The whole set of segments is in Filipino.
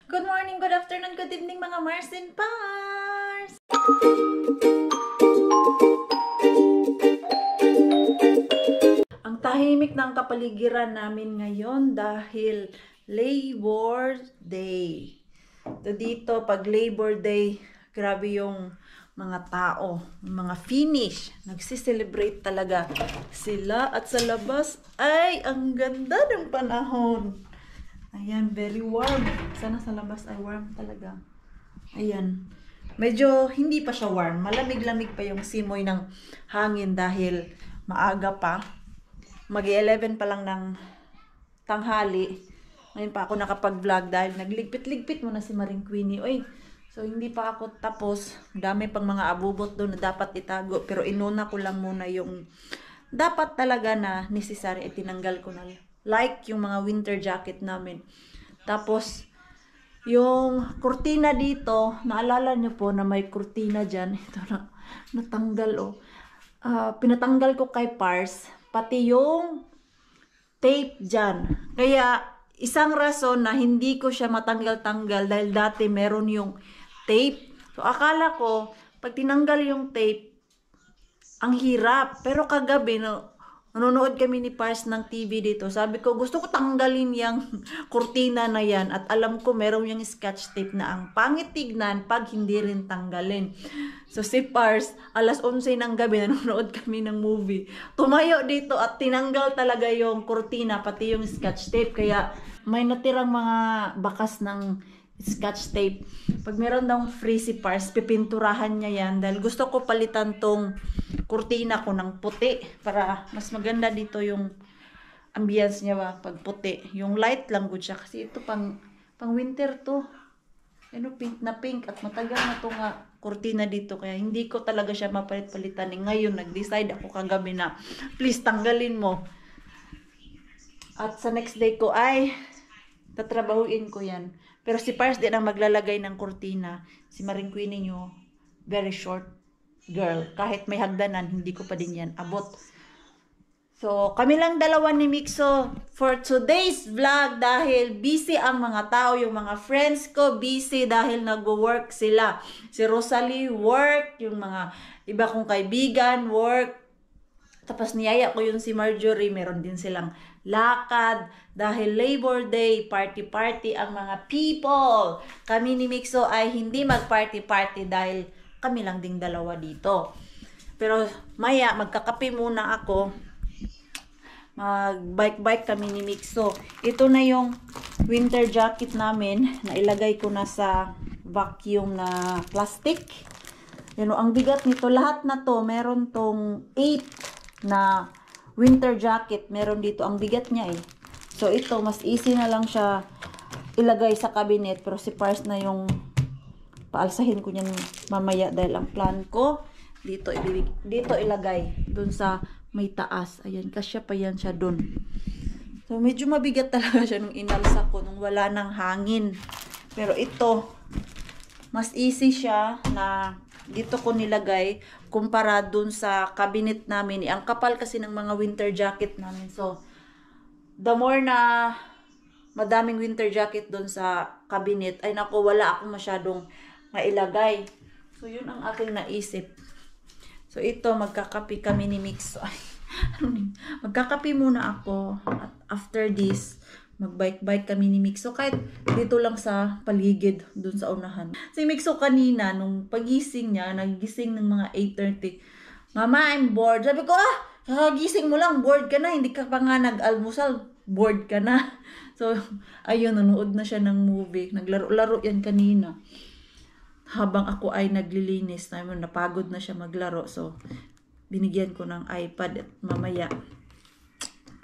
Good morning, good afternoon, good evening mga Mars and Pars! Ang tahimik ng kapaligiran namin ngayon dahil Labor Day. So dito, pag Labor Day, grabe yung mga tao, mga Finnish, nagsiselebrate talaga sila at sa labas ay ang ganda ng panahon. Ayan, very warm. Sana sa labas ay warm talaga. Ayan. Medyo hindi pa siya warm. Malamig-lamig pa yung simoy ng hangin dahil maaga pa. Mag-11 pa lang ng tanghali. Ngayon pa ako nakapag-vlog dahil nagligpit-ligpit muna si Maring Queenie. Oy, so hindi pa ako tapos. Dami pang mga abubot doon na dapat itago. Pero inuna ko lang muna yung dapat talaga na necessary. Tinanggal ko na. Like yung mga winter jacket namin. Tapos, yung kurtina dito, naalala nyo po na may kurtina dyan. Ito na, natanggal oh. Pinatanggal ko kay Pars. Pati yung tape dyan. Kaya, isang rason na hindi ko siya matanggal-tanggal dahil dati meron yung tape. So, akala ko, pag tinanggal yung tape, ang hirap. Pero kagabi, no, nanonood kami ni Pars ng TV dito. Sabi ko, gusto ko tanggalin yung kurtina na yan. At alam ko, meron yung scotch tape na ang pangit tignan pag hindi rin tanggalin. So si Pars, alas 11 ng gabi, nanonood kami ng movie. Tumayo dito at tinanggal talaga yung kurtina, pati yung scotch tape. Kaya may natirang mga bakas ng scotch tape. Pag meron daw free si Pars, pipinturahan niya yan. Dahil gusto ko palitan tong kurtina ko ng puti para mas maganda dito yung ambience niya ba pag puti. Yung light lang good siya kasi ito pang winter to. Ano, pink na pink at matagal na to nga kurtina dito kaya hindi ko talaga siya mapalit-palitan. Ngayon nag-decide ako kagabi na please tanggalin mo. At sa next day ko ay tatrabahuin ko yan. Pero si Pars din ang maglalagay ng kurtina. Si Maring Queenie nyo, very short girl. Kahit may hagdanan, hindi ko pa din yan abot. So, kami lang dalawa ni Mixo for today's vlog dahil busy ang mga tao. Yung mga friends ko, busy dahil nag-work sila. Si Rosalie, work. Yung mga iba kong kaibigan, work. Tapos niyaya ko yun si Marjorie, meron din silang lakad. Dahil Labor Day, party-party ang mga people. Kami ni Mixo ay hindi mag-party-party dahil kami lang ding dalawa dito. Pero maya, magkakape muna ako. Mag-bike-bike kami ni Mixo. Ito na yung winter jacket namin na ilagay ko na sa vacuum na plastic. Yan o, ang bigat nito. Lahat na to, meron tong 8 na winter jacket. Meron dito. Ang bigat niya eh. So ito, mas easy na lang siya ilagay sa cabinet. Pero si Pars na yung paalsahin ko niyan mamaya dahil ang plan ko dito ilagay dun sa may taas. Ayan, kasya pa yan siya dun. So medyo mabigat talaga siya nung inalsa ko nung wala ng hangin. Pero ito, mas easy siya na dito ko nilagay kumpara dun sa cabinet namin. Ang kapal kasi ng mga winter jacket namin. So, the more na madaming winter jacket dun sa cabinet, ay nako, wala akong masyadong mailagay. So, yun ang aking naisip. So, ito, magkakape kami ni Mixo. Magkakape muna ako. At after this, mag-bike-bike kami ni Mixo. Kahit dito lang sa paligid, dun sa unahan. Si Mixo kanina, nung pagising niya, nagising ng mga 8:30. Mama, I'm bored. Sabi ko, kakagising mo lang, bored ka na. Hindi ka pa nga nag-almusal, bored ka na. So, ayun, nanood na siya ng movie. Naglaro-laro yan kanina. Habang ako ay naglilinis, napagod na siya maglaro. So, binigyan ko ng iPad at mamaya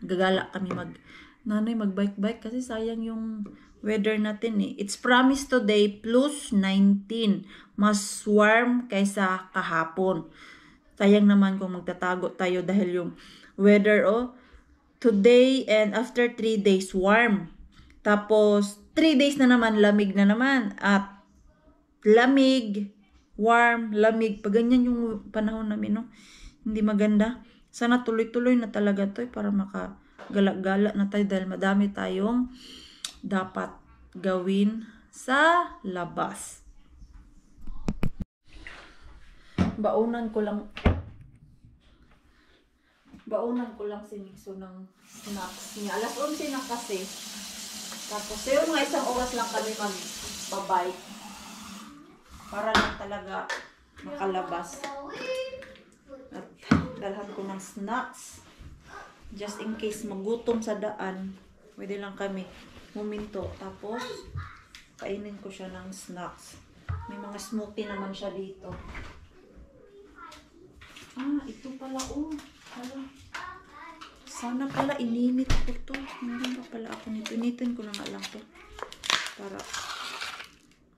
gagala kami mag-bike-bike kasi sayang yung weather natin eh. It's promised today plus 19. Mas warm kaysa kahapon. Sayang naman kung magtatago tayo dahil yung weather today and after 3 days warm. Tapos 3 days na naman lamig na naman at lamig, warm, lamig. Pag ganyan yung panahon namin, no? Hindi maganda. Sana tuloy-tuloy na talaga to para makagala-gala na tayo dahil madami tayong dapat gawin sa labas. Baunan ko lang si Mixo ng snacks niya. Alas 11 na kasi. Tapos yun, mga isang oras lang kami magbabike. Para lang talaga makalabas. At dalhan ko ng snacks. Just in case magutom sa daan, pwede lang kami huminto. Tapos, kainin ko siya ng snacks. May mga smoothie naman siya dito. Ito pala, sana pala ininit ko to. Meron pa pala ako nito. Initin ko na nga lang to. Para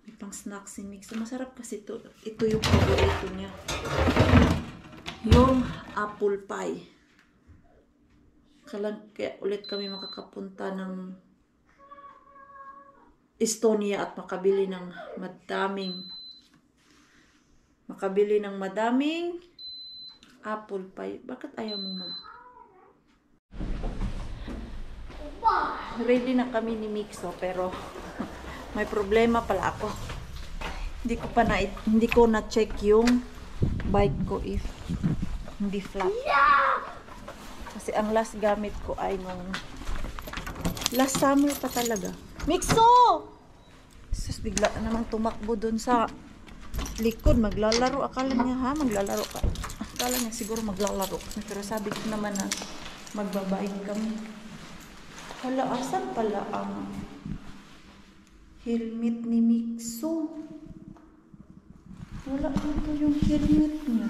may pang snacks si Mix. Masarap kasi ito. Ito yung favorito niya. Yung apple pie. Kaya ulit kami makakapunta ng Estonia at makabili ng madaming apple pie. Bakit ayaw mo ready na kami ni Mixo, pero may problema pala ako. Hindi ko na check yung bike ko if hindi flat. Kasi ang last gamit ko ay nung last summer pa talaga. Mixo! Sus, bigla na namang tumakbo dun sa likod. Maglalaro. Akala niya maglalaro ka. Akala niya siguro maglalaro. Pero sabi ko naman na magbabike kami. Hala, asan pala ang helmet ni Mixo? Wala dito yung helmet niya.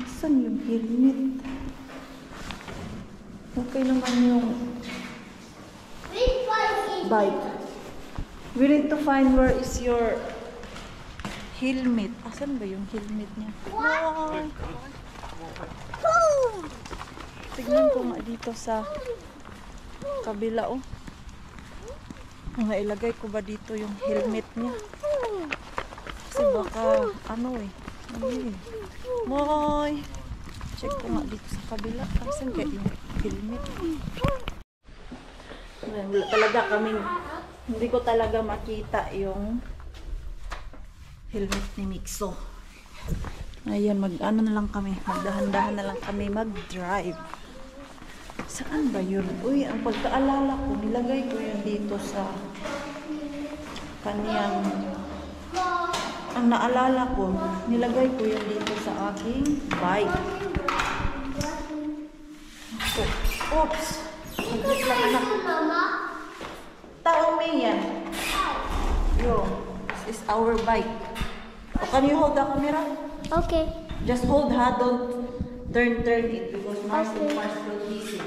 Asan yung helmet? Okay naman yung bike. We need to find where is your helmet. Asan ba yung helmet niya? Wow! Tignan ko nga dito sa kabila, ilagay ko ba dito yung helmet niya? Kasi baka, Moy! Check ko nga dito sa kabila. Asan kaya yung helmet? Hindi ko talaga makita yung helmet ni Mixo. Ayan, magdahan-dahan na lang kami mag-drive. Saan ba yun? Uy, ang pagkaalala ko, nilagay ko yun dito sa kaniyang, ang naalala ko, nilagay ko yun dito sa aking bike. So, oops! Magdit lang anak. Tao may yan. Yo, this is our bike. Can you hold the camera? Okay. Just hold, don't turn it because Mars will miss it.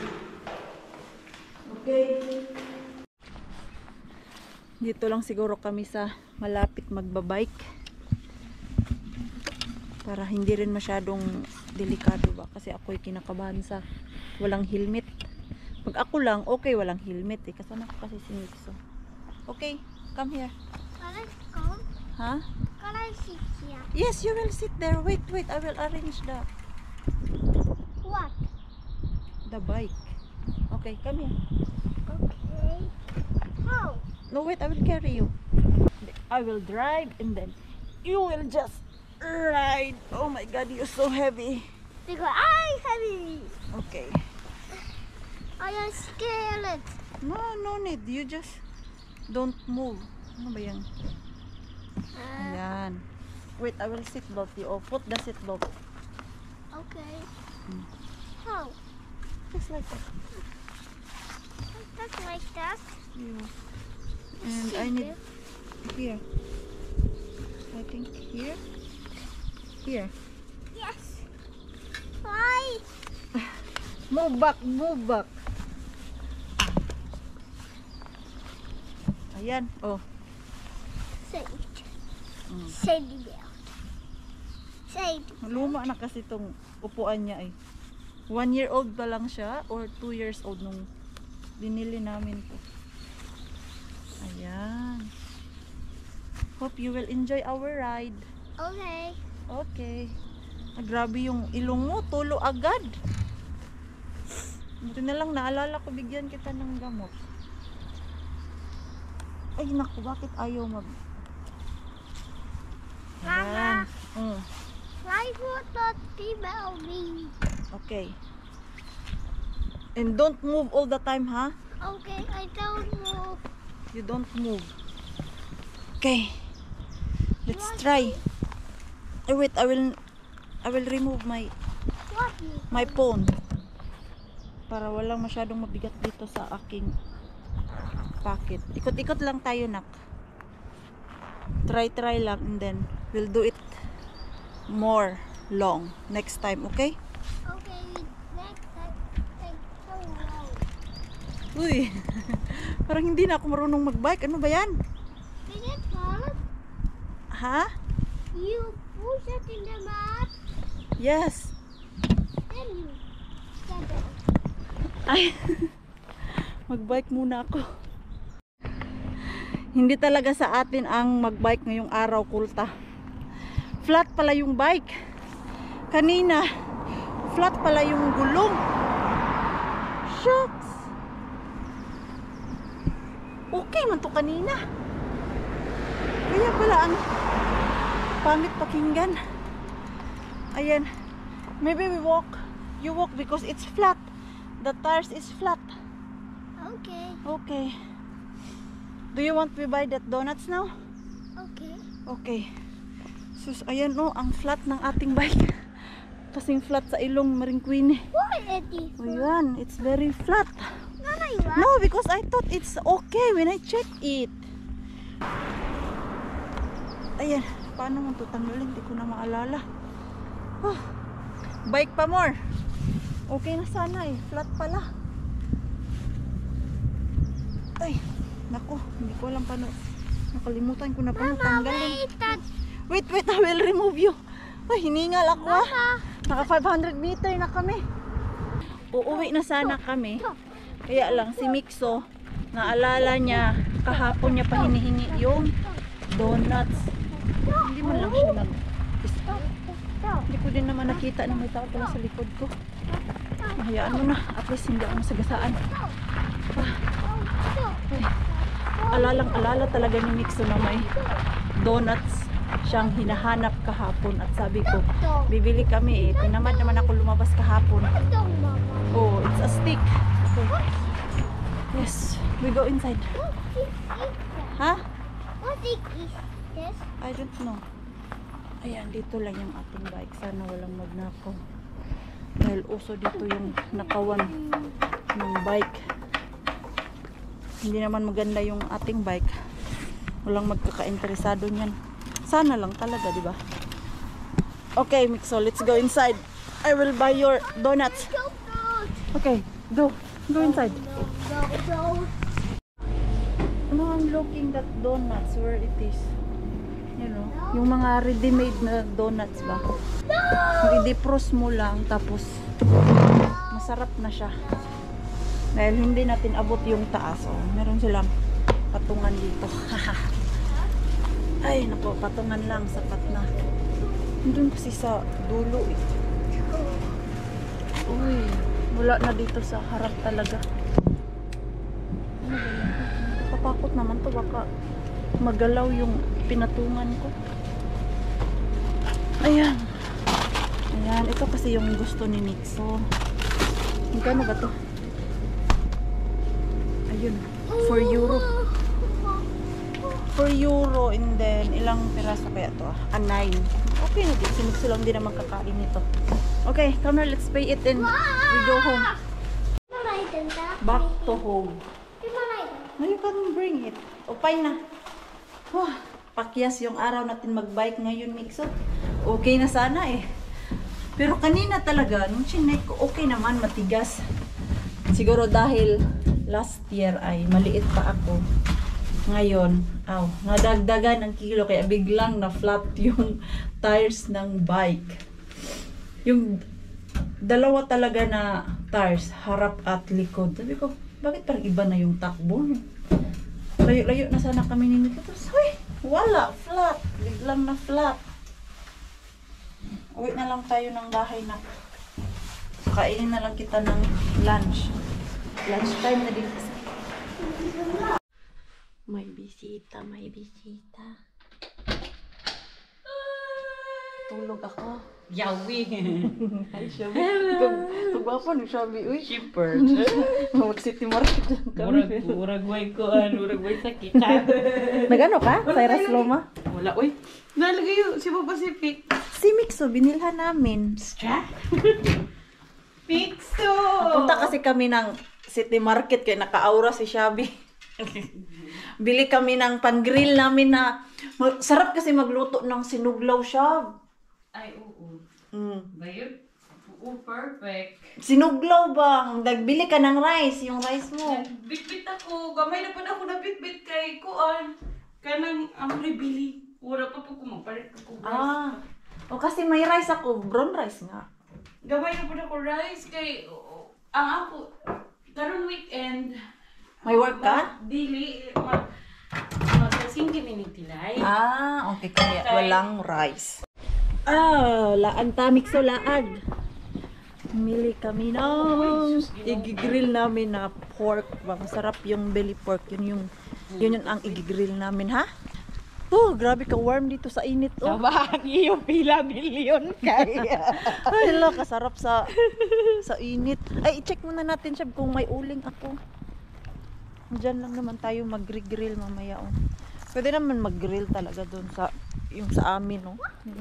Okay. Dito lang siguro kami sa malapit magbabike. Para hindi rin masyadong delikado ba. Kasi ako'y kinakabahan sa walang helmet. Pag ako lang, okay, walang helmet eh. Kasama ko kasi si Mixo. Okay, come here. Can I come? Huh? Can I sit here? Yes, you will sit there. Wait, I will arrange What? the bike. Okay, come here. Okay. How? No, wait, I will carry you. I will drive and then you will just ride. Oh my God, you're so heavy. Because I'm heavy. Okay. I am scared. No need. You just don't move. Ano ba yan? Ayan. Wait, I will seatbelt you. Oh, put the seatbelt. Okay. How? Just like that. Just like that. Yeah. And I need here. I think here. Here. Yes. Why? Move back. Ayan. Oh. Say it. Say the belt. Say it. Luma na kasi itong upuan niya eh. 1-year-old pa lang siya or 2 years old nung binili namin to. Ayan. Hope you will enjoy our ride. Okay. Okay. Grabe yung ilong mo, tulo agad. Buti na lang naalala ko bigyan kita ng gamot. Ay, naku, bakit ayaw mag... Mama, Ayan. why would not female me? Okay. And don't move all the time, ha? Okay, I don't move. You don't move. Okay. Let's try. Oh, wait, I will remove my What? phone. Para walang masyadong mabigat dito sa aking pocket. Ikot-ikot lang tayo, nak. Try lang and then we'll do it more long next time, okay? Okay, next time, take so long. Uy, parang hindi na ako marunong magbike. Ano ba yan? Did it fall? Ha? You push it in the mud, Yes. then you get it. Ay, magbike muna ako. Hindi talaga sa atin ang magbike ngayong araw, Kulta. Flat pala yung bike. Kanina, flat pala yung gulong. Shucks. Okay man to kanina. Kaya pala ang pangit pakinggan. Ayan. Maybe we walk. You walk because it's flat. The tires is flat. Okay, Okay. Do you want to buy that donuts now? okay. Okay. Sus, ayan oh, ang flat ng ating bike. Kasing flat sa ilong Maringqueen. Why is this? Oh, yan, it's very flat. Mama, you want? No, because I thought it's okay when I checked it. Ayan, paano mo ito tanggalin? Hindi ko na maalala. Oh, bike pa more. Okay na sana eh, flat pala. Ay, naku, hindi ko alam paano. Nakalimutan ko na paano Mama, tanggalin. wait, that. Wait, I will remove you. Ay, hiningal ako ah. Mama. Naka 500 meter na kami. Uuwi na sana kami. Kaya lang si Mixo, naalala niya, kahapon niya pa hinihingi yung donuts. Hindi man lang siya nag... Hindi ko din naman nakita na may tao pala sa likod ko. Hayaan mo na, at least hindi ako masagasaan. Ay, alalang-alala talaga ni Mixo na may donuts siyang hinahanap kahapon. At sabi ko, bibili kami eh. Tinamad naman ako lumabas kahapon. Don't, Mama. Oh, it's a stick. Okay. Yes, we go inside. What is this? Ha? What is this? I don't know. Ayan, dito lang yung ating bike. Sana walang magnakaw. Dahil uso dito yung nakawan ng bike. Hindi naman maganda yung ating bike. Walang magkaka-interesado niyan. Sana lang talaga, di ba? Okay, Mixo, let's go inside. I will buy your donuts. Go, go. Okay, go. Go inside. Go, go. No, I'm looking that donuts where it is. You know, yung mga ready-made na donuts ba? I-defrost mo lang tapos masarap na siya. Dahil hindi natin abot yung taas. Oh, meron silang patungan dito. Ay, naku, patungan lang, sapat na. Doon kasi sa dulo eh. Uy, wala na dito sa harap talaga. Ano ba yan? Nakatakot naman to, baka magalaw yung pinatungan ko. Ayan. Ayan, ito kasi yung gusto ni Mixo. Magkano ba to? Ayun, €4. €4 and then ilang piraso kaya to? 9. Okay na din, si Mixo lang din naman kakain nito. Okay, come here, let's pay it and we go home. Back to home. No, you can bring it. Upay na. Pakyas yung araw natin magbike ngayon, Mixo. Okay na sana eh. Pero kanina talaga, nung chinek ko, okay naman, matigas. Siguro dahil last year ay maliit pa ako. Ngayon, nadagdagan ang kilo kaya biglang na flat yung tires ng bike. Yung dalawa talaga na tires, harap at likod. Sabi ko, bakit parang iba na yung takbo? Layo-layo na sana kami ni Mixo. Tapos, wala, flat. Biglang na flat. Uwi na lang tayo ng bahay na. Kainin na lang kita ng lunch. Lunch time na din kasi. May bisita, may bisita. Tulog ako. Yawi. Ay, Shabby. Tugwapo ni Shabby. Uy, Shipper. mag-city market lang kami. Murag way ko, murag way sakit. Nagano ka? Cyrus Loma? Wala, uy. Nalagay yung Cebu Pacific. Si Mixo, binilhan namin. Strap? Pixo! Punta kasi kami ng city market kaya naka-aura si Shabby. Bili kami ng pan-grill namin na sarap kasi magluto ng sinuglaw siya. Ay, oo. Mm. Bayot? Oo, perfect. Sinuglaw ba? Nagbili ka ng rice, yung rice mo. Bitbit ako. Gamay na pa na ako na bitbit kay Kuan. Kanang ribili. Ura pa po kumapalit ko rice. Ah. O kasi may rice ako, brown rice nga. Gamay na pa na ako rice kay ang ako karong weekend. May work ka? Dili. Magsasing kami ni Tilay. Ah, okay. Kaya walang rice. Ah, laan ta, Mixo, laan. Mili kami ng igigrill namin na pork. Masarap yung belly pork. Yun yung ang igigrill namin, ha? Oh, grabe ka warm dito sa init. Oh. Sabaan yung pila milyon kaya. Ay, lo, kasarap sa init. Ay, i-check muna natin siya kung may uling ako. Diyan lang naman tayo mag-grill mamaya. Oh. Pwede naman mag-grill talaga doon sa yung sa amin, no?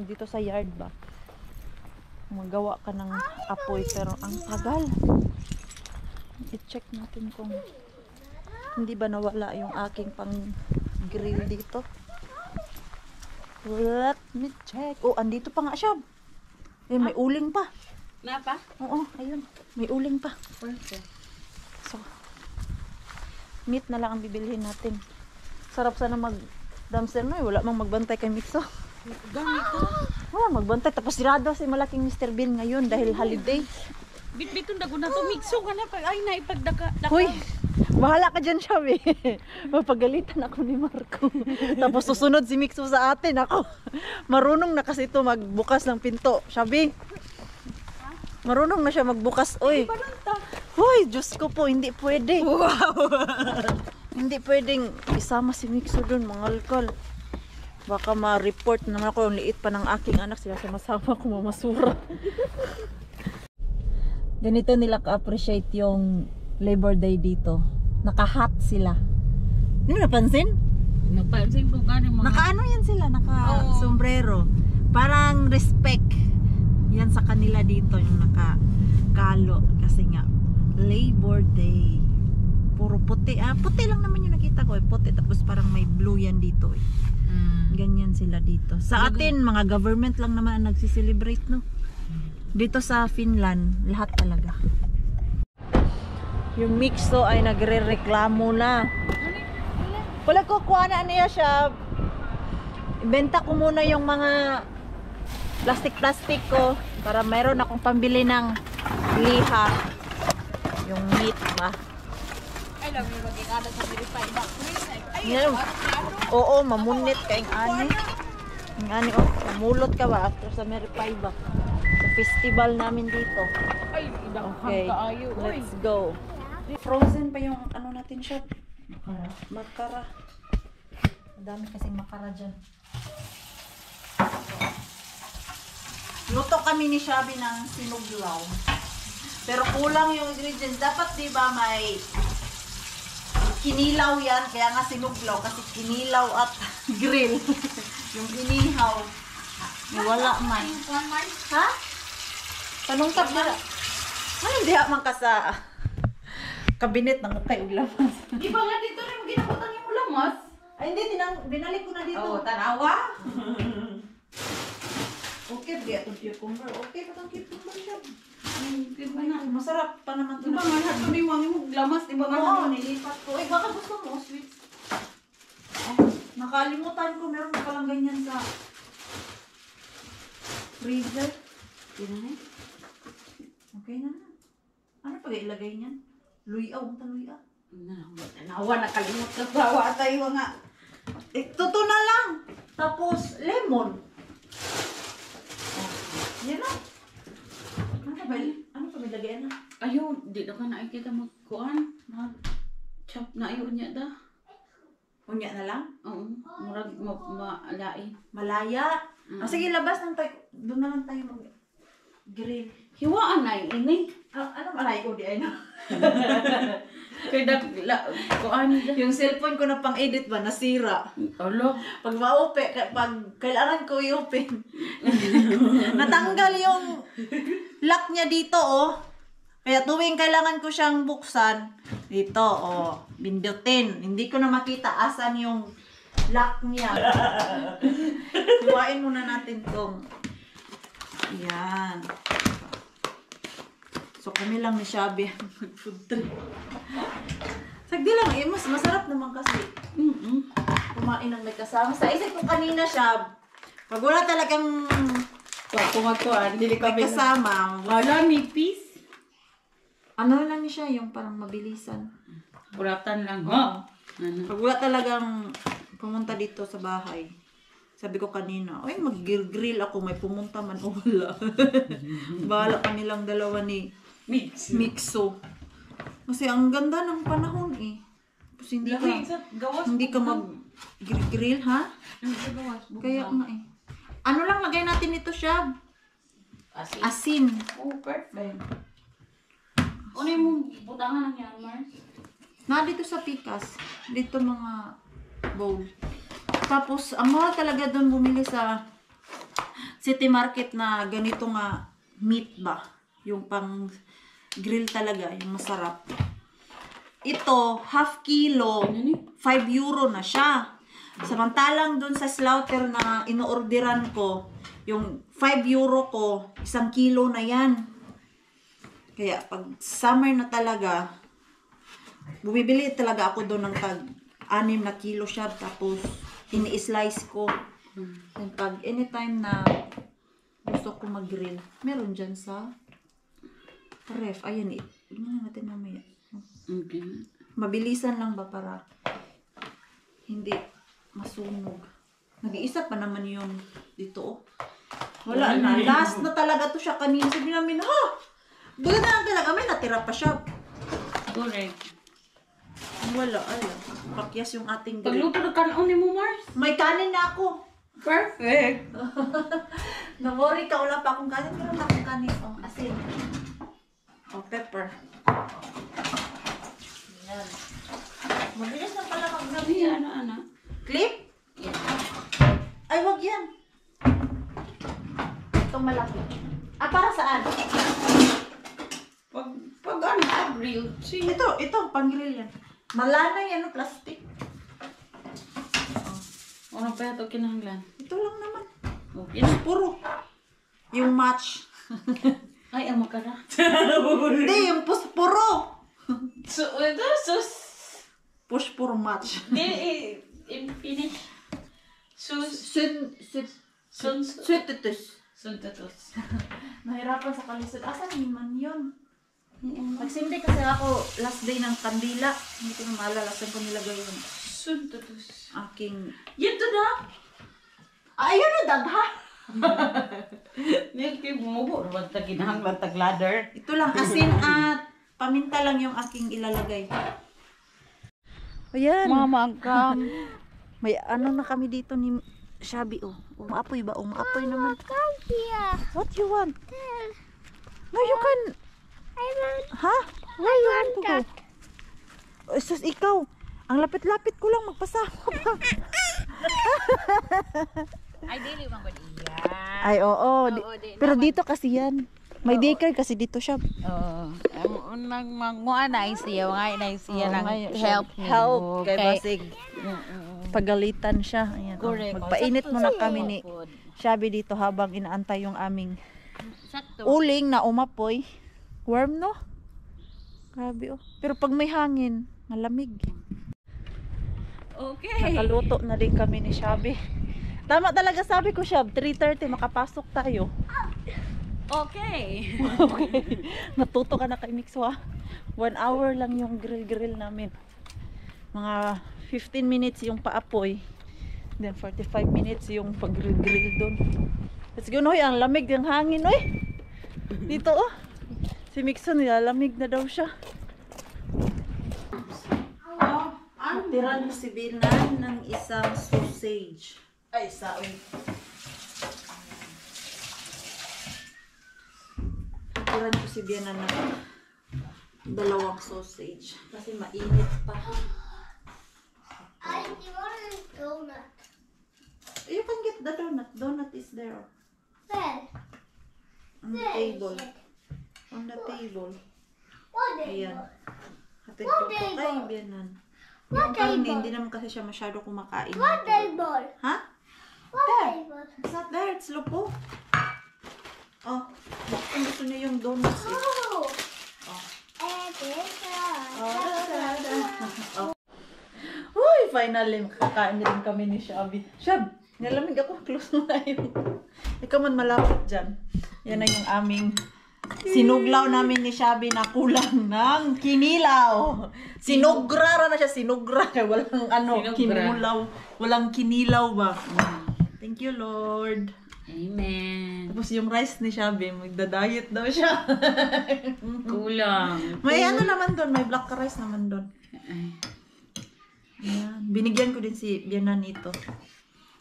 Dito sa yard ba? Magawa ka ng apoy pero ang tagal. I-check natin kung hindi ba nawala yung aking pang-grill dito. Let me check. Oh, andito pa nga siya. Eh, may uling pa. Napa? Oo, ayun. May uling pa. Perfect. So, meat na lang ang bibilhin natin. Sarap sana mag-dumpster na. Wala mang magbantay kay Mixo. Gamit ka. Wala magbantay. Tapos sirado si malaking Mr. Bean ngayon dahil holiday. Bitbitong dago na to. Mixo ka na. Ay, naipagdaka. Hoy, bahala ka dyan, Shabby. Mapagalitan ako ni Marco. Tapos susunod si Mixo sa atin. Ako, marunong na kasi ito magbukas ng pinto. Shabby, marunong na siya magbukas. Uy, hoy, Diyos ko po, hindi pwede. Wow! Hindi pwedeng isama si Mixo dun, mga alkal. Baka ma-report naman ako yung liit pa ng aking anak. Sila sama-sama ko mamasura. Ganito nila ka-appreciate yung Labor Day dito. Naka-hat sila. Hindi mo napansin? Napansin ko gano'n mga... Naka-ano yan sila? Naka-sombrero. Parang respect. Yan sa kanila dito yung naka-kalo. Kasi nga, Labor Day. Puro puti. Ah, puti lang naman yung nakita ko. Puti. Tapos parang may blue yan dito. Ganyan sila dito. Sa atin, mga government lang naman ang nagsiselebrate, no? Dito sa Finland, lahat talaga. Yung Mixo ay nagre-reklamo na. Wala ko kuha na niya siya. Ibenta ko muna yung mga plastic ko para meron akong pambili ng liha. Yung meat ba? Ay, lang yung magigada sa verify box. Ay, Yan. Oo, mamunit ka yung ani. Yung ani, oh, mamulot ka ba after sa verify box? Sa festival namin dito. ay, idang Okay, kaayo. let's go. Frozen pa yung ano natin siya. Makara. Madami kasing makara dyan. Luto kami ni Shabby ng sinuglaw. Pero kulang yung ingredients. Dapat diba may kinilaw yan. Kaya nga sinuglaw. Kasi kinilaw at grill. Yung inihaw. Wala man. Ha? Panungtap na. Ano diha man ka sa kabinet ng ukay ulamas. Di ba nga dito rin ginabutang yung ulamas? Ay hindi, binalik ko na dito. Oo, tanawa. Okay, di atong cucumber. Okay, patang cucumber siya. Di ba na? Masarap pa naman Di ito. ba nga lahat kami mga yung lamas? Di ba nga? Oo, nilipat ko. Ay, baka gusto mo, sweets. Nakalimutan ko, meron pa palang ganyan sa freezer. Okay na. Ano pa ilagay niyan? Luyaw, ang taluyaw. Tanawa, nakalimot ka bawa tayo nga. Tuto na lang. Tapos, lemon. Yan na. Ano pa may lagay na? Ayun, di na ka nakikita magkuhan. Chop na ayun niya da. Unya na lang? Oo. Murag maalai. Malaya. Sige, labas lang tayo. Doon na lang tayo mag-grill. Hiwaan na ini. Ano malay ko di ay na? Kaya kuan Yung cellphone ko na pang-edit ba, nasira. Alo. Pag ma-open, pag kailangan ko i-open. Natanggal yung lock niya dito, oh. Kaya tuwing kailangan ko siyang buksan, dito, oh, bindutin. Hindi ko na makita asan yung lock niya. Hiwain muna natin tong. Yan. So, kami lang ni Shabby mag-food trip. Sagdi lang, eh, mas masarap naman kasi. Kumain ng may kasama. Sa isip ko kanina, Shab, pag wala talagang Kuan dili may kasama, Wala mi peace. ano lang siya, yung parang mabilisan. Buratan lang. Oo. Ha. Ano? Pag wala talagang pumunta dito sa bahay, sabi ko kanina, ay mag-grill ako, may pumunta man o wala. Bahala kanilang dalawa ni Mixo. Kasi ang ganda ng panahon eh. Kasi hindi ka mag-grill, ha? Kaya nga eh. Ano lang lagay natin ito, Shab? Asin. Oh, perfect. Ano yung butangan ng yan, Mars? Na dito sa Pikas. Dito mga bowl. Tapos, ang mahal talaga doon bumili sa City Market na ganito nga meat ba? Yung pang grill talaga, yung masarap. Ito, half kilo, 5 euro na siya. Samantalang doon sa slaughter na inoorderan ko, yung 5 euro ko, 1 kilo na yan. Kaya pag summer na talaga, bumibili talaga ako doon ng tag 6 na kilo siya, tapos ini-slice ko. And pag anytime na gusto ko mag-grill, meron dyan sa ref. Ayan eh. Tignan natin mamaya. Okay. Mabilisan lang ba para hindi masunog. Nag-iisa pa naman yun dito. Oh. Wala na. Last na talaga to siya kanina. Sabi namin, ha! Doon na lang talaga. May natira pa siya. Correct. Wala. Ay, pakyas yung ating grill. Pagluto na kanon ni mo, Mars. May kanin na ako. Perfect. Na-worry ka. Wala pa akong kanin. Meron na akong kanin. Oh, asin. Oh, pepper. Yan. Mabilis na pala mag-gabi. Ano? Clip? Ay, wag yan. Itong malaki. Para saan? Pag ano, grill. Ito, pang-grill yan. Malana yan, plastic. Ano pa ito kinahanglan? Ito lang naman. Okay. Puro. Yung match. Ay, ang makara. Hindi, yung puspuro. So, ito, sus. Push puro match. Finish. Sus. Sweetitus. Suntatos. Nahirapan sa kalisod. Asan naman yun? Nagsindi kasi ako last day ng kandila. Hindi ko na maalala saan ko nilagay yung Suntatos. aking... Yan to na. Ayun na, dagha! Nilki bumubo. Bantag kinahanglan tag ladder. Ito lang, asin at paminta lang yung aking ilalagay. Ayan. Mamangkam. May ano na kami dito ni Shabby, oh. Umaapoy ba? Umaapoy naman. Come here. What you want? Tell. No, you can... I want. Ha? I want that. Sus, ikaw. Ang lapit-lapit ko lang. Magpasama pa. Ay, dili man ba iya? Ay, oo. Pero naman. dito kasi yan. May daycare kasi dito siya. Oo. Ang unang mangua na siya, nga siya Oo, ng ngayon, help. Help. Kay Okay. Basig. Pagalitan siya. Ayan, oh. Correct. Magpainit muna kami ni Food. Shabby dito habang inaantay yung aming Sakto. uling na umapoy. Warm, no? Grabe, oh. Pero pag may hangin, malamig. Okay. Nakaluto na din kami ni Shabby. Tama talaga sabi ko, Shab, 3:30 makapasok tayo. Okay. Natuto ka na kay Mixwa. 1 hour lang yung grill namin. Mga 15 minutes yung paapoy. Then 45 minutes yung pag-grill doon. Let's go, Noy. Ang lamig ng hangin, Noy. Dito, oh. Si Mixon, nilalamig na daw siya. Natira niyo si Binan ng isang sausage. Ay, saoy. Natira niyo si Binan ng dalawang sausage. Kasi mainit pa. I want a donut. You can get the donut. Donut is there. Where? On the table. On the table. What Ayan. table? Hatid What ko po kay table? Bianan. What Yung karne, table? hindi naman kasi siya masyado kumakain. What table? Ha? What There. table? It's not there. It's lupo. Oh. Kung gusto niya yung donuts eh. Oh. Oh. And this Oh. Uy, finally, makakain din kami ni Shabby. Shab, nalamig ako. Close mo na yun. Ikaw man malapit dyan. Yan na yung aming sinuglaw namin ni Shabby na kulang ng kinilaw. Sinugra na siya. Sinugra. Walang Sinugra. kinulaw. Walang kinilaw ba? Thank you, Lord. Amen. Tapos yung rice ni Shabby, magda-diet daw siya. Kulang. May ano naman doon, may black rice naman doon. Ay. Ayan. Binigyan ko din si Bianan nito.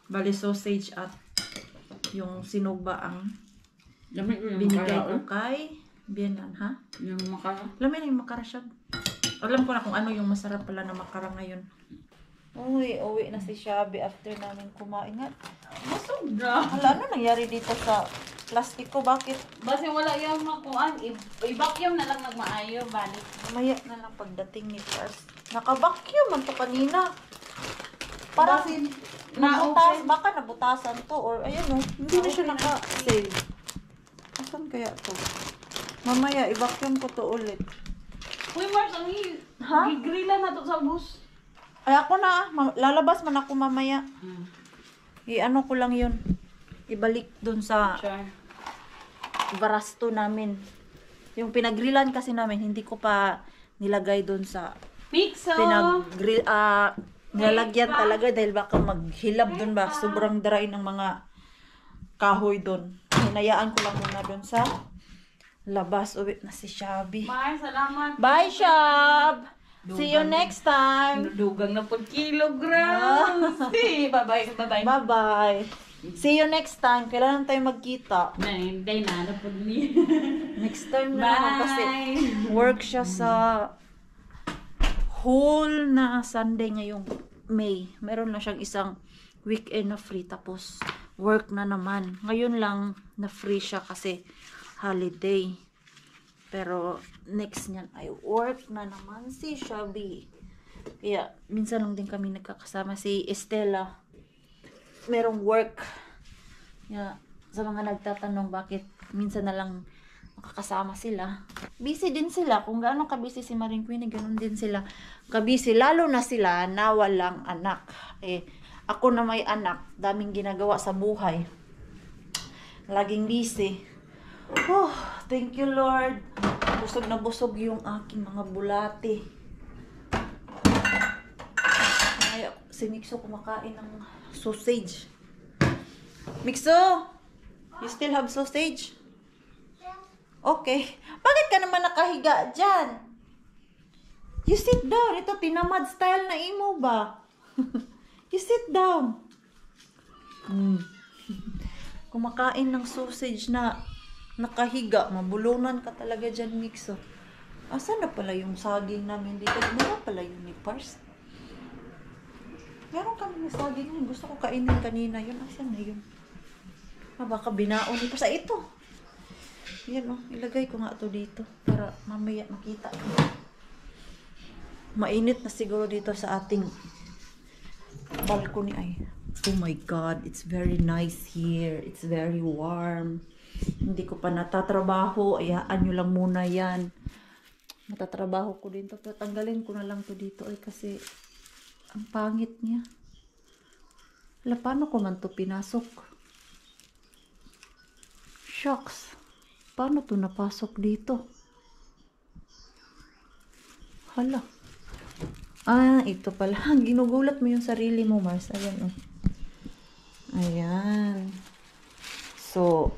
Bali sausage at yung sinugba ang Lamig ko yung binigay makara. ko kay Bianan, ha? Yung makara. Alam mo na yung makara siya. Alam ko na kung ano yung masarap pala na makara ngayon. Uwi na si Shabby after namin kumain nga. Masog na. Hala, ano nangyari dito sa plastic ko? Bakit? Basta wala yung makuan. I-vacuum na lang nagmaayo. Balik. Mamaya na lang pagdating ni Pars. Naka-vacuum man to kanina. Parang nabutas, baka nabutasan to or ayan o, hindi na siya naka-save. Asan kaya to? Mamaya, i-vacuum ko to ulit. Uy, Mars, ang Ha? gigrilan na to sa bus. Ay ako na, lalabas man ako mamaya. I-ano ko lang yun. Ibalik dun sa Sure. barasto namin. Yung pinagrillan kasi namin, hindi ko pa nilagay dun sa Pixel. pinag-grill, nilalagyan talaga dahil baka maghilab dun ba. Sobrang dry ng mga kahoy dun. Hinayaan ko lang muna dun sa labas. Uwi na si Shabby. Mars, salamat. Bye, Shab! See you next time! Dugang na po kilograms. Bye-bye. Bye-bye. Bye-bye! See you next time. Kailan tayo magkita? Hindi na po ni. Next time na naman kasi Bye. work siya sa whole na Sunday ngayong May. Meron na siyang isang weekend na free tapos work na naman. Ngayon lang na free siya kasi holiday. Pero next niyan ay work na naman si Shabby. Kaya minsan lang din kami nagkakasama. Si Estela merong work. Kaya sa mga nagtatanong bakit minsan na lang makakasama sila. Busy din sila. Kung gaano ka-busy si Maring Queenie, ganun din sila. Ka-busy. Lalo na sila na walang anak. Ako na may anak, daming ginagawa sa buhay. Laging busy. Oh, thank you Lord. Busog na busog yung aking mga bulati. Ay, si Mixo kumakain ng sausage. Mixo! You still have sausage? Okay. Bakit ka naman nakahiga dyan? You sit down. Ito, tinamad style na imo ba? You sit down. Kumakain ng sausage na nakahiga. Mabulunan ka talaga dyan, Mixo. Asan na pala yung saging namin dito? Meron pala yun ni Pars. Meron kami ng saging yun. Gusto ko kainin kanina yun. Asan na yun? Baka binaon ni Pars. Ito. Yan o. Ilagay ko nga to dito. Para mamaya makita. Mainit na siguro dito sa ating balcony ay. Oh my God, it's very nice here. It's very warm. Hindi ko pa natatrabaho. Ayaan nyo lang muna yan. Matatrabaho ko din to. Pero tanggalin ko na lang to dito. Ay kasi ang pangit niya. Hala, paano ko man to pinasok? Shucks. Paano to napasok dito? Hala. Ah, ito pala. Ginugulat mo yung sarili mo, Mars. Ayan, oh. Ayan. So,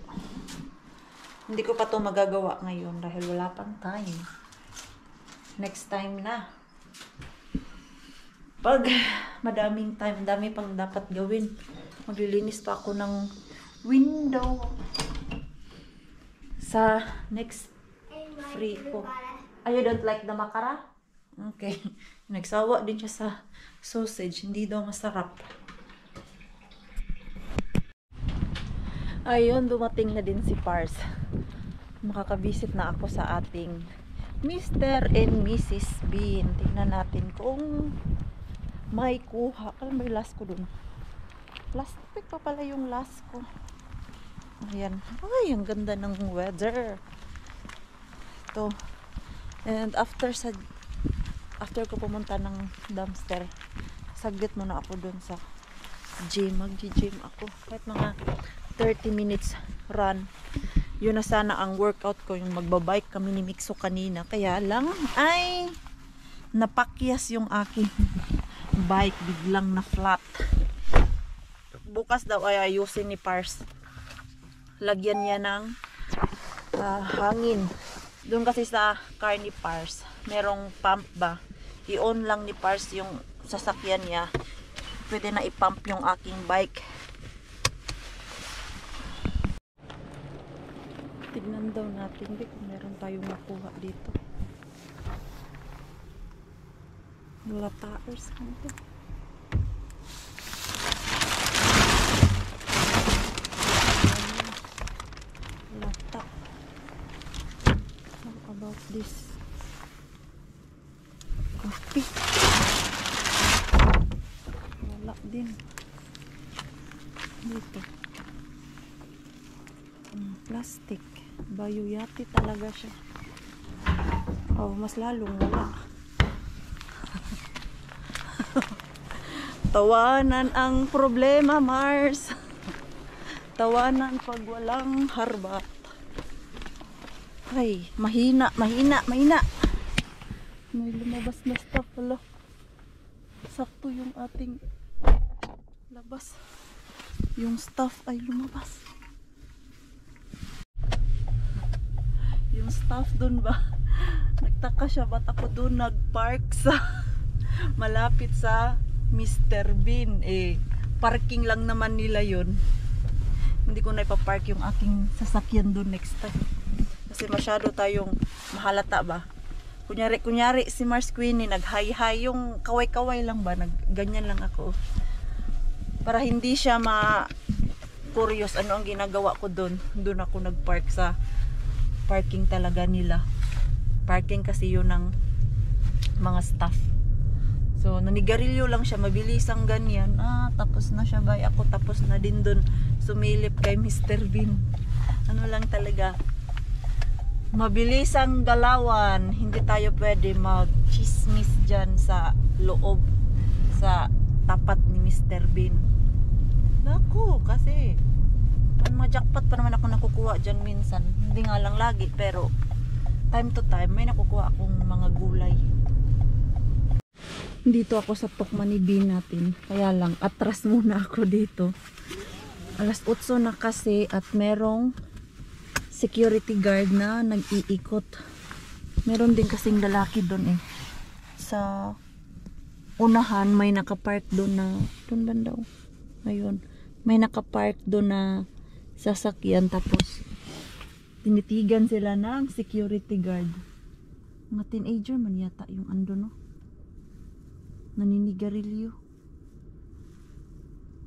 hindi ko pa to magagawa ngayon dahil wala pang time. Next time na. Pag madaming time, dami pang dapat gawin. Maglilinis pa ako ng window sa next free ko. Ah, you don't like the makara? Okay. Nagsawa din siya sa sausage. Hindi daw masarap. Ayun, dumating na din si Pars. Makakabisit na ako sa ating Mr. and Mrs. Bean. Tingnan natin kung may kuha. Alam mo yung last ko dun? Plastic pa pala yung last ko. Ayan. Ay, ang ganda ng weather. Ito. And after ko pumunta ng dumpster, saglit muna ako dun sa gym. Mag-gym ako. Kahit mga 30 minutes run. Yun na sana ang workout ko, yung magbabike kami ni Mixo kanina. Kaya lang ay napakyas yung aking bike, biglang na flat. Bukas daw ay ayusin ni Pars. Lagyan niya ng hangin. Doon kasi sa car ni Pars, merong pump ba? I-on lang ni Pars yung sasakyan niya. Pwede na i-pump yung aking bike. Tignan daw natin kung meron tayong makuha dito. Wala taers nito. Lata. How about this? Coffee. Wala din. Dito. Plastic. Bayuyati talaga siya. Oh, mas lalong wala. Tawanan ang problema, Mars. Tawanan pag walang harbat. Ay, mahina. May lumabas na stuff pala. Sakto yung ating labas. Yung stuff ay lumabas. Yung stuff dun ba? Nagtaka siya ba't ako dun nagpark sa malapit sa Mr. Bean. Parking lang naman nila yun. Hindi ko na ipapark yung aking sasakyan dun next time. Kasi masyado tayong mahalata ba? Kunyari si Mars Queenie nag-hi-hi yung kaway-kaway lang ba? Ganyan lang ako. Para hindi siya ma-curious ano ang ginagawa ko dun. Dun ako nagpark sa parking talaga nila. Parking kasi yun ng mga staff. So, nanigarilyo lang siya. Mabilis ang ganyan. Tapos na siya ba? Ako tapos na din dun sumilip kay Mr. Bean. Ano lang talaga. Mabilis ang galawan. Hindi tayo pwede mag-chismis dyan sa loob. Sa tapat ni Mr. Bean. Naku, kasi ma-jackpot pa naman ako nakukuha dyan minsan. Hindi nga lang lagi, pero time to time may nakukuha akong mga gulay. Dito ako sa Tokmani Bean natin. Kaya lang, atras muna ako dito. Alas 8 na kasi at merong security guard na nag-iikot. Meron din kasing lalaki doon sa unahan may nakapark doon na doon banda. Ayun. May nakapark doon na sasakyan tapos tinitigan sila ng security guard. Mga teenager man yata yung ando no. Naninigarilyo.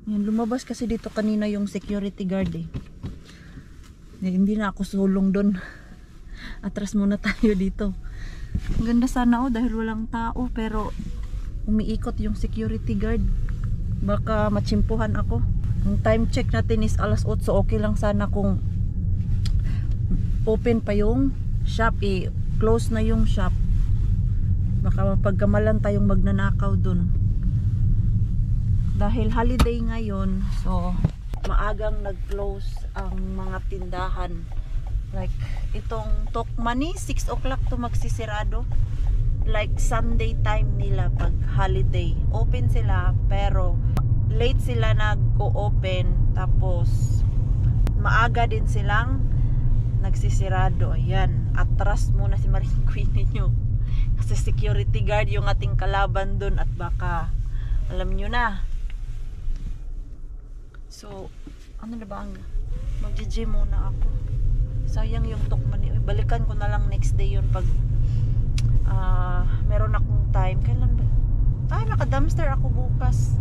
Yan, lumabas kasi dito kanina yung security guard hindi na ako sulong doon. Atras muna tayo dito. Ang ganda sana dahil walang tao pero umiikot yung security guard. Baka matsimpuhan ako. Ang time check natin is alas 8. Okay lang sana kung open pa yung shop close na yung shop. Baka mapagkamalan tayong magnanakaw dun. Dahil holiday ngayon, so maagang nag-close ang mga tindahan. Like itong Tokmani 6 o'clock to magsisirado. Like Sunday time nila pag holiday. Open sila pero late sila nag-o-open tapos maaga din silang nagsisirado. Ayan, atras muna si Marie Queenie nyo kasi security guard yung ating kalaban dun at baka Alam nyo na. So, ano na ba ang mag-gym muna ako. Sayang yung tukman niya. Balikan ko na lang next day yun pag meron akong time. Kailan ba? Ay, naka-dumpster ako bukas.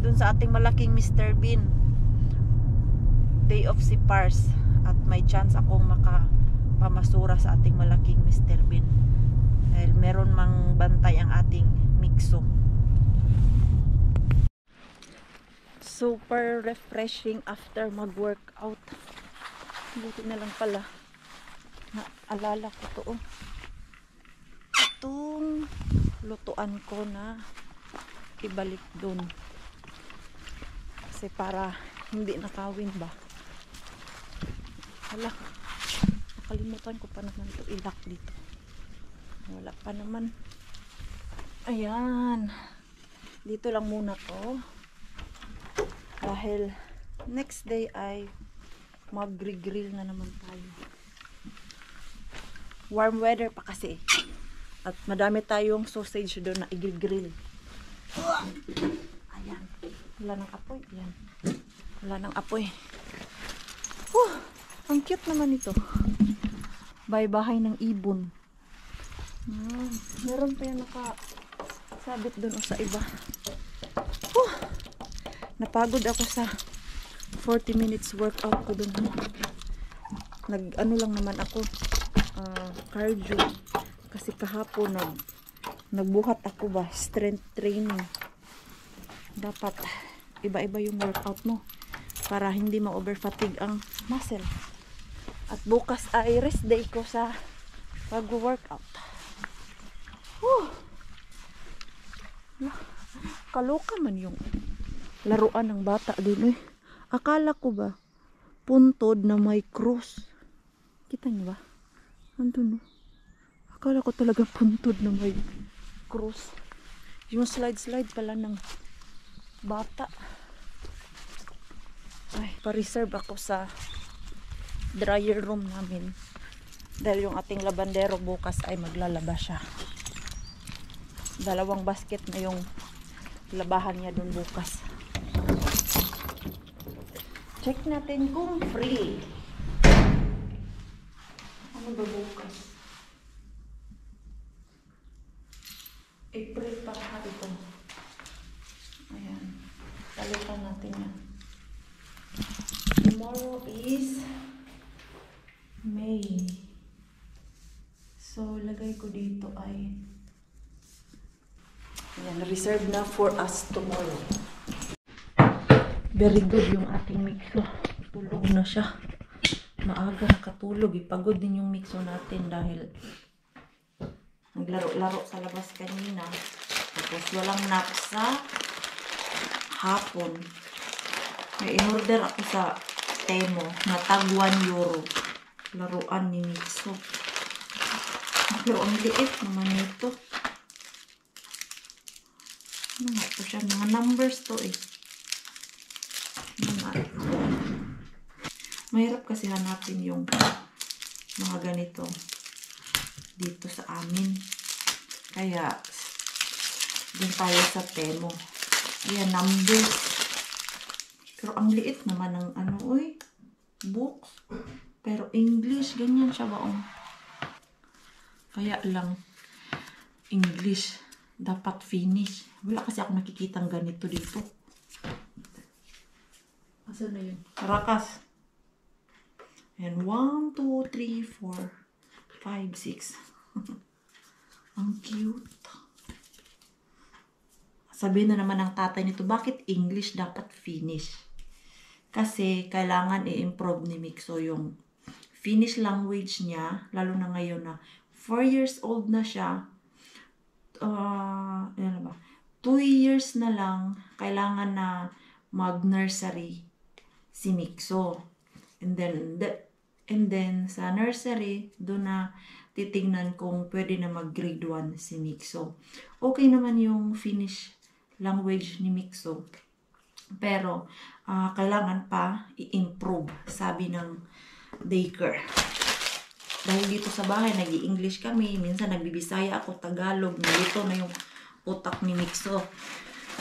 Dun sa ating malaking Mr. Bean. Day of si Pars. At may chance akong makapamasura sa ating malaking Mr. Bean. Dahil meron mang bantay ang ating Mixo. Super refreshing after mag-workout. Buti na lang pala. Naalala ko to. Itong lutuan ko na ibalik dun. Kasi para hindi nakawin ba. Hala. Nakalimutan ko pa naman to ilak dito. Wala pa naman. Ayan. Dito lang muna to. Dahil next day ay mag-grill na naman tayo. Warm weather pa kasi. At madami tayong sausage doon na i-grill. Ayan. Wala nang apoy. Ayan. Wala nang apoy. Ang cute naman ito. Bahay-bahay ng ibon. Meron pa yan nakasabit doon o sa iba. Napagod ako sa 40 minutes workout ko doon. Nag-ano lang naman ako. Cardio. Kasi kahapon nagbuhat ako ba. Strength training. Dapat iba-iba yung workout mo. Para hindi ma-overfatigue ang muscle. At bukas ay rest day ko sa pag-workout. Kaloka man yung laruan ng bata din Akala ko ba puntod na may cross. Kita niyo ba? Andun Akala ko talaga puntod na may cross. Yung slide pala ng bata. Ay, pa-reserve ako sa dryer room namin. Dahil yung ating labandero bukas ay maglalaba siya. 2 basket na yung labahan niya dun bukas. Check natin kung free. Ano ba bukas? April pa ito. Ayan. Palitan natin yan. Tomorrow is May. So, lagay ko dito ay ayan, reserved na for us tomorrow. Very good yung ating Mixo. Tulog na siya. Maaga nakatulog. Pagod din yung Mixo natin dahil naglaro-laro sa labas kanina. Tapos walang nap sa hapon. May in-order ako sa Temo na tag 1 euro. Laruan ni Mixo. Pero ang liit naman ito. Ano nga po siya? Mga numbers to Mahirap kasi hanapin yung mga ganito dito sa amin. Kaya dun tayo sa Temo. Ayan, numbers. Pero ang liit naman ng books. Pero English, ganyan siya ba? Kaya lang English. Dapat finish. Wala kasi ako nakikitang ganito dito. Asan na yun? Karakas. And 1, 2, 3, 4, 5, 6. Ang cute. Sabihin na naman ng tatay nito, bakit English dapat finish? Kasi kailangan i-improve ni Mixo yung Finnish language niya. Lalo na ngayon na 4 years old na siya. 2 years na lang, kailangan na mag-nursery si Mixo. And then sa nursery, doon na titingnan kung pwede na mag-grade 1 si Mixo. Okay naman yung Finnish language ni Mixo. Pero, kailangan pa i-improve, sabi ng daycare. Dahil dito sa bahay, nag-i-English kami. Minsan nagbibisaya ako, Tagalog. Nalito na yung utak ni Mixo.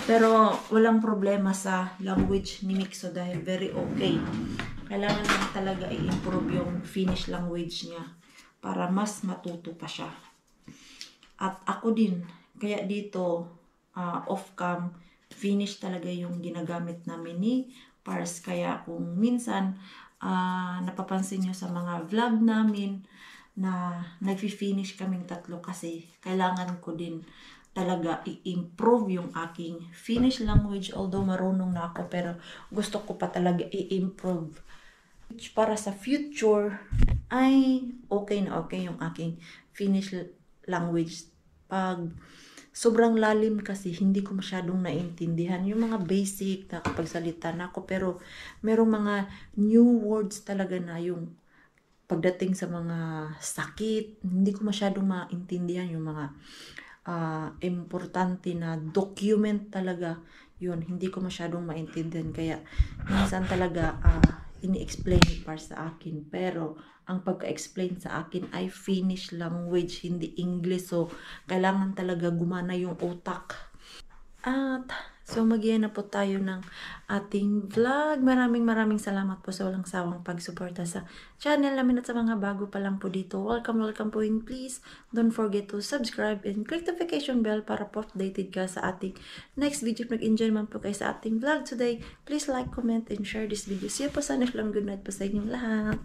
Pero walang problema sa language ni Mixo dahil very okay. Kailangan lang talaga i-improve yung Finnish language niya para mas matuto pa siya. At ako din, kaya dito off-cam, Finnish talaga yung ginagamit namin ni Pars. Kaya kung minsan napapansin nyo sa mga vlog namin na nag-finish kaming tatlo kasi kailangan ko din talaga i-improve yung aking Finnish language. Although marunong na ako, pero gusto ko pa talaga i-improve. Para sa future, ay okay na okay yung aking Finnish language. Pag sobrang lalim kasi, hindi ko masyadong naintindihan. Yung mga basic na kapagsalita na ako, pero merong mga new words talaga na yung pagdating sa mga sakit, hindi ko masyadong maintindihan yung mga importante na document talaga. Yun, hindi ko masyadong maintindihan. Kaya, minsan talaga, ini-explain ni Par sa akin. Pero, ang pagka-explain sa akin ay Finnish language, hindi English. So, kailangan talaga gumana yung utak. At, so mag-iyan na po tayo ng ating vlog. Maraming salamat po sa walang sawang pagsuporta sa channel namin at sa mga bago pa lang po dito. Welcome po and please don't forget to subscribe and click the notification bell para po updated ka sa ating next video. Nag-enjoy man po kayo sa ating vlog today. Please like, comment, and share this video. See you po sa next vlog. Good night po sa inyong lahat.